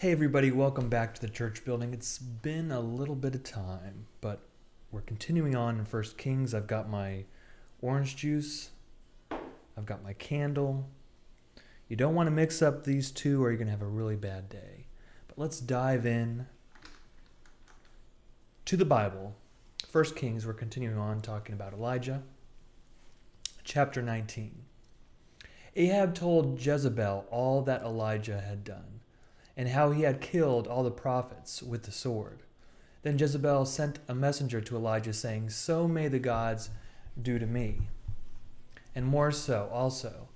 Hey everybody, welcome back to the church building. It's been a little bit of time, but we're continuing on in 1 Kings. I've got my orange juice. I've got my candle. You don't want to mix up these two or you're going to have a really bad day. But let's dive in to the Bible. 1 Kings, we're continuing on talking about Elijah. Chapter 19. Ahab told Jezebel all that Elijah had done, and how he had killed all the prophets with the sword. Then Jezebel sent a messenger to Elijah, saying, "So may the gods do to me, and more so also,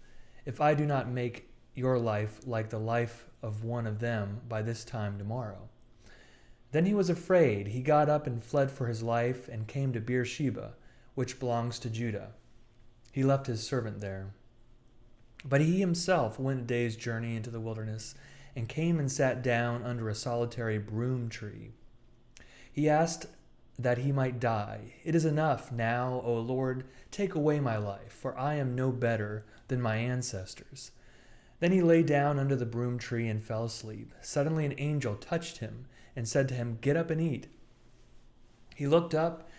if I do not make your life like the life of one of them by this time tomorrow." Then he was afraid. He got up and fled for his life, and came to Beersheba, which belongs to Judah. He left his servant there. But he himself went a day's journey into the wilderness, and came and sat down under a solitary broom tree. He asked that he might die. "It is enough now, O Lord, take away my life, for I am no better than my ancestors." Then he lay down under the broom tree and fell asleep. Suddenly an angel touched him and said to him, "Get up and eat." He looked up,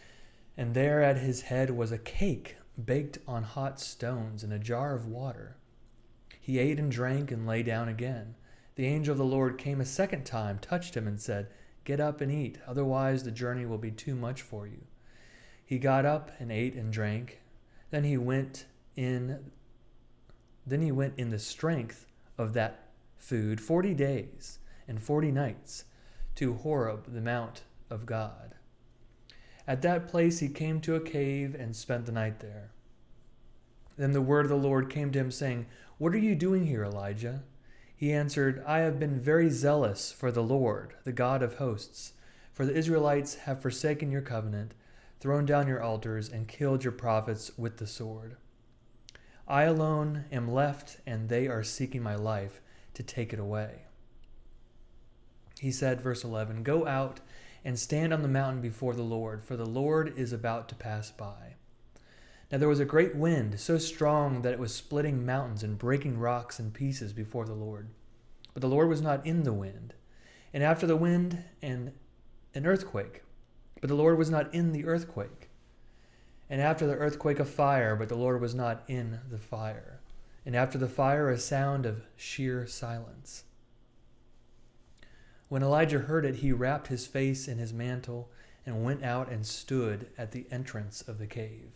and there at his head was a cake baked on hot stones and a jar of water. He ate and drank and lay down again. The angel of the Lord came a second time, touched him, and said, "Get up and eat, otherwise the journey will be too much for you." He got up and ate and drank. Then he went in the strength of that food 40 days and 40 nights to Horeb, the mount of God. At that place he came to a cave and spent the night there. Then the word of the Lord came to him, saying, "What are you doing here, Elijah?" He answered, "I have been very zealous for the Lord, the God of hosts. For the Israelites have forsaken your covenant, thrown down your altars, and killed your prophets with the sword. I alone am left, and they are seeking my life to take it away." He said, verse 11, "Go out and stand on the mountain before the Lord, for the Lord is about to pass by." Now there was a great wind, so strong that it was splitting mountains and breaking rocks in pieces before the Lord. But the Lord was not in the wind. And after the wind, an earthquake. But the Lord was not in the earthquake. And after the earthquake, a fire. But the Lord was not in the fire. And after the fire, a sound of sheer silence. When Elijah heard it, he wrapped his face in his mantle and went out and stood at the entrance of the cave.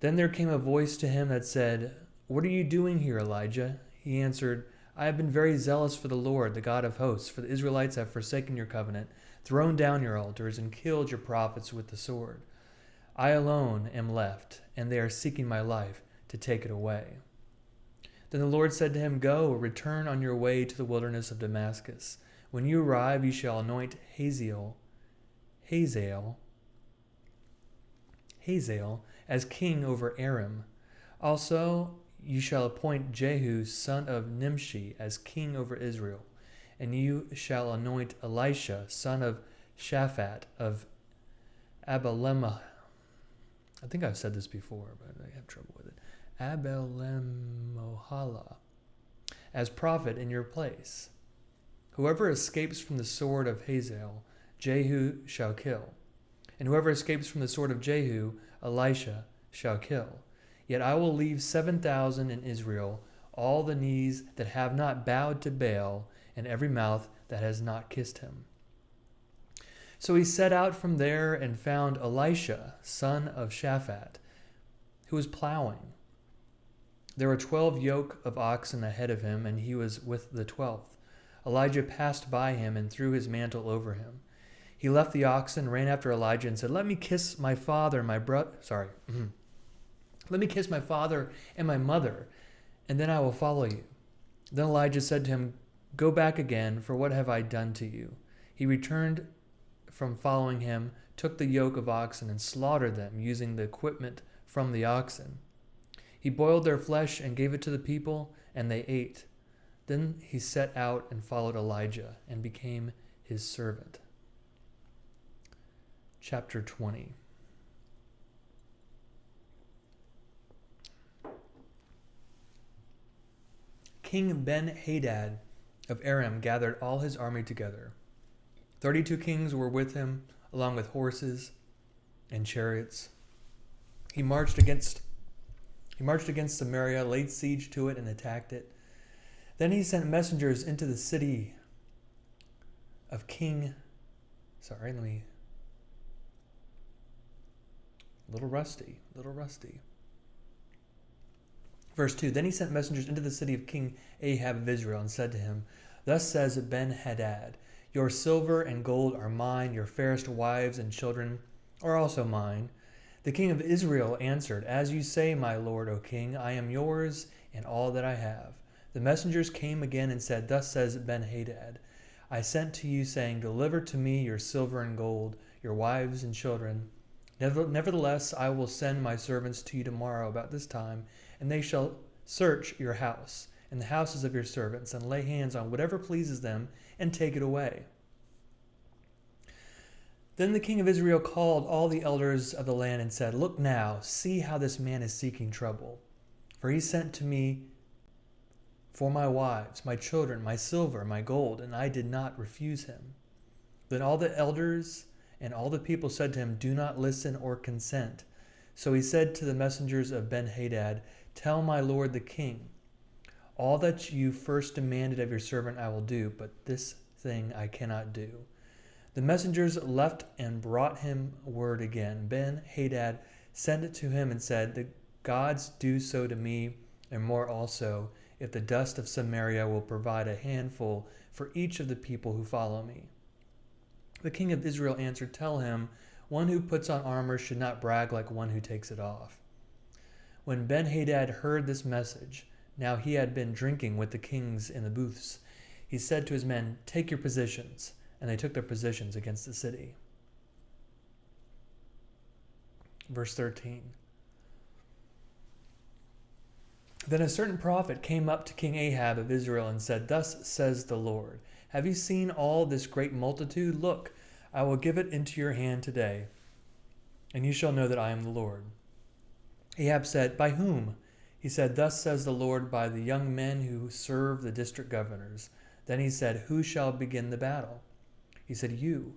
Then there came a voice to him that said, "What are you doing here, Elijah?" He answered, "I have been very zealous for the Lord, the God of hosts, for the Israelites have forsaken your covenant, thrown down your altars, and killed your prophets with the sword. I alone am left, and they are seeking my life to take it away." Then the Lord said to him, "Go, return on your way to the wilderness of Damascus. When you arrive, you shall anoint Hazael as king over Aram. Also, you shall appoint Jehu, son of Nimshi, as king over Israel. And you shall anoint Elisha, son of Shaphat of Abilemah. I think I've said this before, but I have trouble with it. Abelemohala, as prophet in your place. Whoever escapes from the sword of Hazael, Jehu shall kill. And whoever escapes from the sword of Jehu, Elisha shall kill. Yet I will leave 7,000 in Israel, all the knees that have not bowed to Baal, and every mouth that has not kissed him." So he set out from there and found Elisha, son of Shaphat, who was plowing. There were 12 yoke of oxen ahead of him, and he was with the 12th. Elijah passed by him and threw his mantle over him. He left the oxen, ran after Elijah, and said, "Let me kiss my father and my Let me kiss my father and my mother, and then I will follow you." Then Elijah said to him, "Go back again, for what have I done to you?" He returned from following him, took the yoke of oxen, and slaughtered them, using the equipment from the oxen. He boiled their flesh and gave it to the people, and they ate. Then he set out and followed Elijah and became his servant. Chapter 20. King Ben-Hadad of Aram gathered all his army together. 32 kings were with him, along with horses and chariots. He marched against Samaria, laid siege to it, and attacked it. Then he sent messengers into the city of King. Little rusty. Verse 2, Then he sent messengers into the city of King Ahab of Israel and said to him, Thus says Ben-Hadad, Your silver and gold are mine, your fairest wives and children are also mine. The king of Israel answered, As you say, my lord, O king, I am yours and all that I have. The messengers came again and said, Thus says Ben-Hadad, I sent to you, saying, Deliver to me your silver and gold, your wives and children. Nevertheless, I will send my servants to you tomorrow about this time, and they shall search your house and the houses of your servants, and lay hands on whatever pleases them, and take it away. Then the king of Israel called all the elders of the land and said, Look now, see how this man is seeking trouble. For he sent to me for my wives, my children, my silver, my gold, and I did not refuse him. Then all the elders and all the people said to him, Do not listen or consent. So he said to the messengers of Ben-Hadad, Tell my lord the king, all that you first demanded of your servant I will do, but this thing I cannot do. The messengers left and brought him word again. Ben-Hadad sent it to him and said, The gods do so to me, and more also, if the dust of Samaria will provide a handful for each of the people who follow me. The king of Israel answered, Tell him, one who puts on armor should not brag like one who takes it off. When Ben-Hadad heard this message, now he had been drinking with the kings in the booths, he said to his men, Take your positions. And they took their positions against the city. Verse 13. Then a certain prophet came up to King Ahab of Israel and said, Thus says the Lord, Have you seen all this great multitude? Look, I will give it into your hand today, and you shall know that I am the Lord. Ahab said, By whom? He said, Thus says the Lord, by the young men who serve the district governors. Then he said, Who shall begin the battle? He said, You.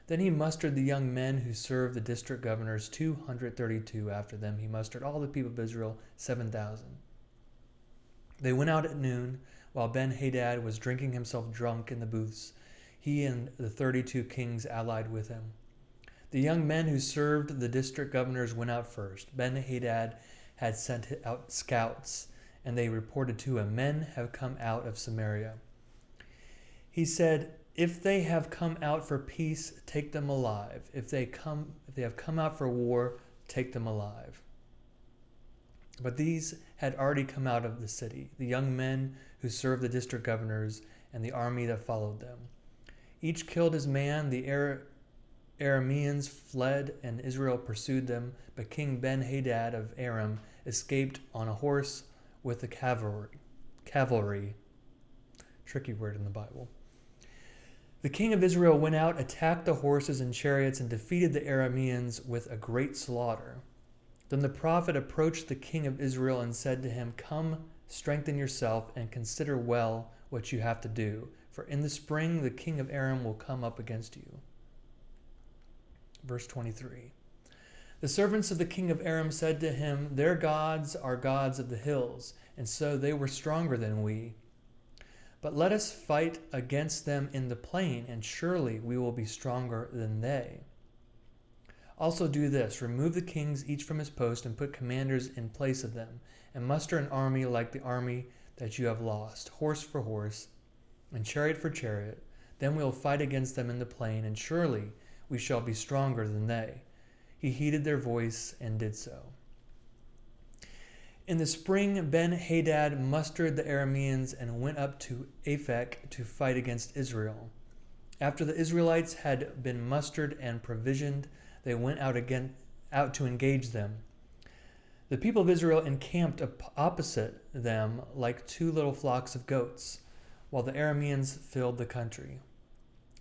Then he mustered the young men who served the district governors, 232. After them he mustered all the people of Israel, 7,000. They went out at noon, while Ben-Hadad was drinking himself drunk in the booths, he and the 32 kings allied with him. The young men who served the district governors went out first. Ben-Hadad had sent out scouts, and they reported to him, Men have come out of Samaria. He said, If they have come out for peace, take them alive. If they have come out for war, take them alive. But these had already come out of the city, the young men who served the district governors and the army that followed them. Each killed his man. The Arameans fled, and Israel pursued them. But King Ben-Hadad of Aram escaped on a horse with the cavalry. Tricky word in the Bible. The king of Israel went out, attacked the horses and chariots, and defeated the Arameans with a great slaughter. Then the prophet approached the king of Israel and said to him, Come, strengthen yourself, and consider well what you have to do, for in the spring the king of Aram will come up against you. Verse 23. The servants of the king of Aram said to him, Their gods are gods of the hills, and so they were stronger than we. But let us fight against them in the plain, and surely we will be stronger than they. Also do this, remove the kings each from his post, and put commanders in place of them, and muster an army like the army that you have lost, horse for horse, and chariot for chariot. Then we will fight against them in the plain, and surely we shall be stronger than they. He heeded their voice and did so. In the spring, Ben-Hadad mustered the Arameans and went up to Aphek to fight against Israel. After the Israelites had been mustered and provisioned, they went out to engage them. The people of Israel encamped opposite them like two little flocks of goats, while the Arameans filled the country.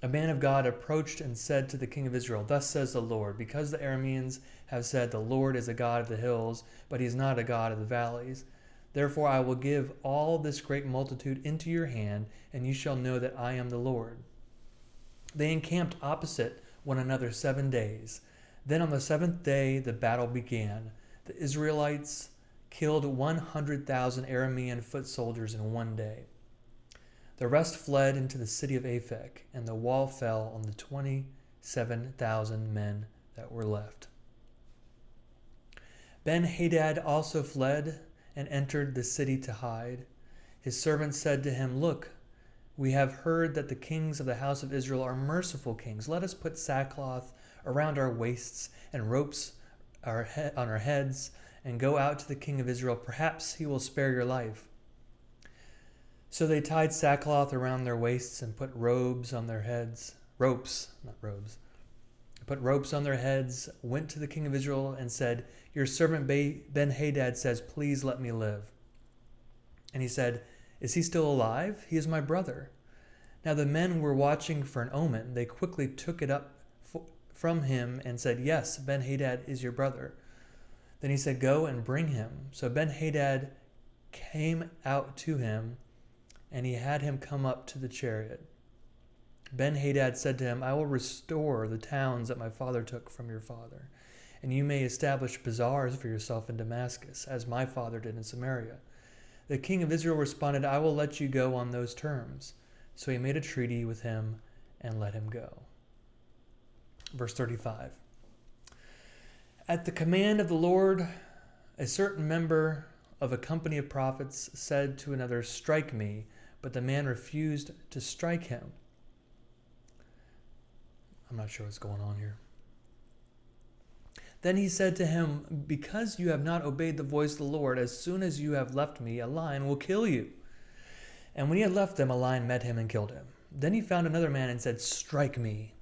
A man of God approached and said to the king of Israel, Thus says the Lord, because the Arameans have said, The Lord is a God of the hills, but he is not a God of the valleys. Therefore I will give all this great multitude into your hand, and you shall know that I am the Lord. They encamped opposite one another 7 days. Then on the seventh day the battle began. The Israelites killed 100,000 Aramean foot soldiers in 1 day. The rest fled into the city of Aphek, and the wall fell on the 27,000 men that were left. Ben-Hadad also fled and entered the city to hide. His servants said to him, "Look, we have heard that the kings of the house of Israel are merciful kings. Let us put sackcloth around our waists and ropes on our heads and go out to the king of Israel. Perhaps he will spare your life." So they tied sackcloth around their waists and put ropes on their heads, went to the king of Israel and said, "Your servant Ben-Hadad says, 'Please let me live.'" And he said, "Is he still alive? He is my brother." Now the men were watching for an omen. They quickly took it up from him and said, "Yes, Ben-Hadad is your brother." Then he said, "Go and bring him." So Ben-Hadad came out to him, and he had him come up to the chariot. Ben-Hadad said to him, "I will restore the towns that my father took from your father, and you may establish bazaars for yourself in Damascus, as my father did in Samaria." The king of Israel responded, "I will let you go on those terms." So he made a treaty with him and let him go. Verse 35. At the command of the Lord, a certain member of a company of prophets said to another, "Strike me," but the man refused to strike him. I'm not sure what's going on here. Then he said to him, "Because you have not obeyed the voice of the Lord, as soon as you have left me, a lion will kill you." And when he had left them, a lion met him and killed him. Then he found another man and said, "Strike me."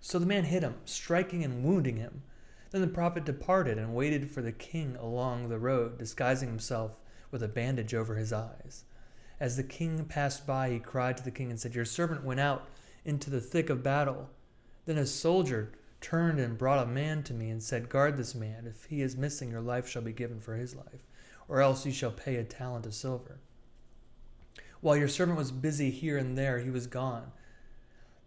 So the man hit him, striking and wounding him. Then the prophet departed and waited for the king along the road, disguising himself with a bandage over his eyes. As the king passed by, he cried to the king and said, "Your servant went out into the thick of battle. Then a soldier turned and brought a man to me and said, 'Guard this man. If he is missing, your life shall be given for his life, or else you shall pay a talent of silver.' While your servant was busy here and there, he was gone."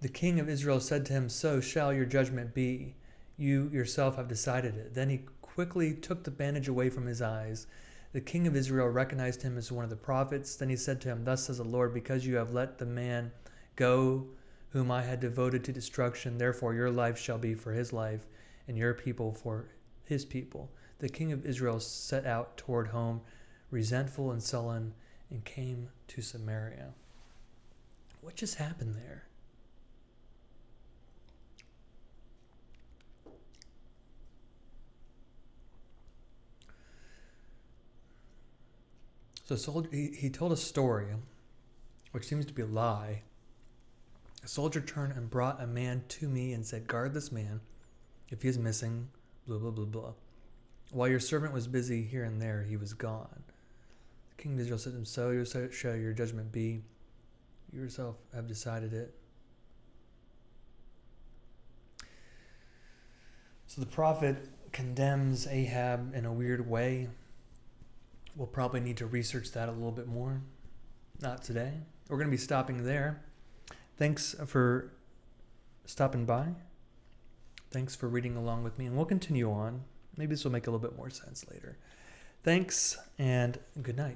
The king of Israel said to him, "So shall your judgment be. You yourself have decided it." Then he quickly took the bandage away from his eyes. The king of Israel recognized him as one of the prophets. Then he said to him, "Thus says the Lord, because you have let the man go whom I had devoted to destruction, therefore your life shall be for his life, and your people for his people." The king of Israel set out toward home, resentful and sullen, and came to Samaria. What just happened there? So he told a story, which seems to be a lie. A soldier turned and brought a man to me and said, "Guard this man. If he is missing, blah, blah, blah, blah. While your servant was busy here and there, he was gone." The king of Israel said to him, "So shall your judgment be. You yourself have decided it." So the prophet condemns Ahab in a weird way. We'll probably need to research that a little bit more. Not today. We're going to be stopping there. Thanks for stopping by. Thanks for reading along with me, and we'll continue on. Maybe this will make a little bit more sense later. Thanks, and good night.